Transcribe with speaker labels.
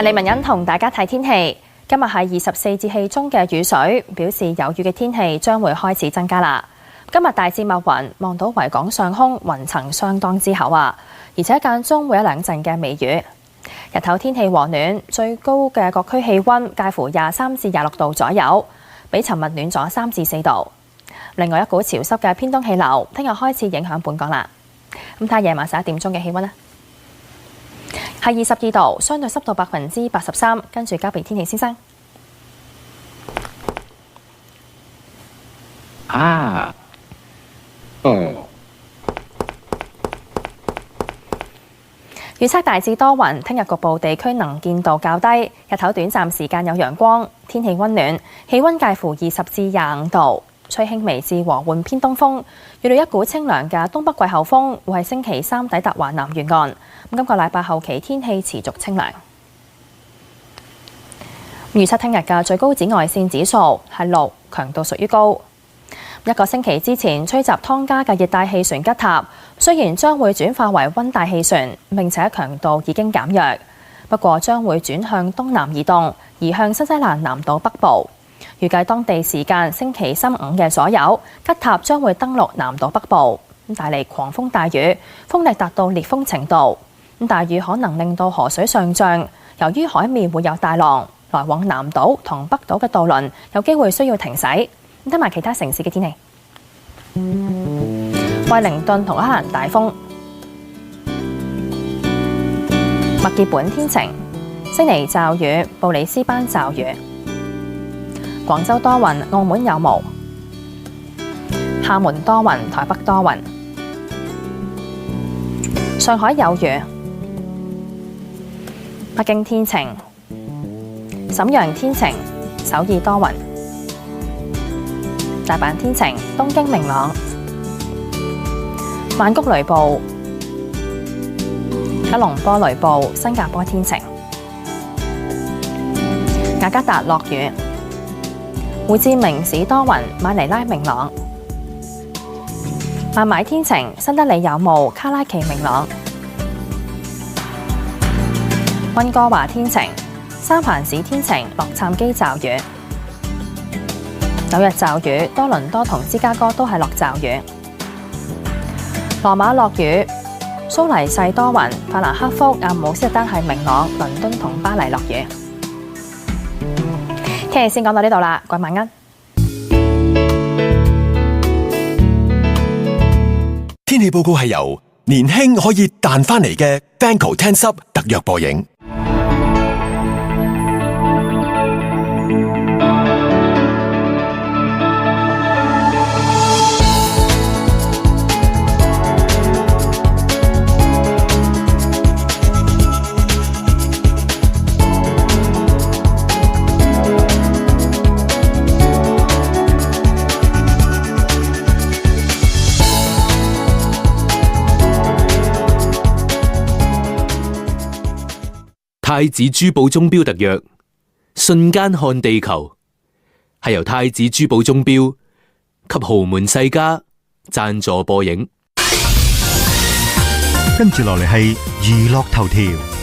Speaker 1: 李文欣同大家睇天氣。今日係24節氣中嘅雨水，表示有雨嘅天氣將會開始增加啦。今日大致密雲，望到維港上空雲層相當之厚啊，而且間中會有兩陣嘅微雨。日頭天氣和暖，最高嘅各區氣溫介乎23至26度左右，比尋日暖咗3至4度。另外一股潮濕嘅偏東氣流，聽日開始影響本港啦。咁睇下夜晚11點鐘嘅氣溫啦，係22度，相對濕度83%。跟住交俾天氣先生。預測大致多雲，聽日局部地區能見度較低，日頭短暫時間有陽光，天氣溫暖，氣溫介乎20至25度，吹輕微至和緩偏東風。預料一股清涼嘅東北季候風會喺星期三抵達華南沿岸。今個禮拜後期天氣持續清涼。預測聽日嘅最高紫外線指數係6，強度屬於高。一個星期之前吹襲湯加嘅熱帶氣旋吉塔，雖然將會轉化為溫帶氣旋，並且強度已經減弱，不過將會轉向東南移動，移向新西蘭南島北部。預計當地時間星期三午夜左右，吉塔將會登陸南島北部，帶嚟狂風大雨，風力達到烈風程度。大雨可能令到河水上漲，由於海面會有大浪，來往南島同北島嘅渡輪有機會需要停駛。睇埋其他城市嘅天氣，惠靈頓同奧克蘭大風，墨爾本天晴，悉尼驟雨，布里斯班驟雨，廣州多雲，澳門有霧，廈門多雲，台北多雲，上海有雨，北京天晴，瀋陽天晴，首爾多雲。大阪天晴，東京明朗，曼谷雷暴，吉隆坡雷暴，新加坡天晴，雅加達落雨，胡志明市多雲，馬尼拉明朗，孟買天晴，新德里有霧，卡拉奇明朗，溫哥華天晴，三藩市天晴，洛杉磯驟雨。紐約驟雨，多倫多同芝加哥都係落驟雨。羅馬落雨，蘇黎世多雲，法蘭克福、阿姆斯特丹係明朗，倫敦同巴黎落雨。天氣先講到呢度啦，各位晚安。
Speaker 2: 天氣報告係由年輕可以彈翻嚟嘅 Banco 10濕特約播映。
Speaker 3: 太子珠寶鐘錶特約，瞬間看地球，係由太子珠寶鐘錶及豪門世家贊助播映。
Speaker 4: 跟住落嚟係娛樂頭條。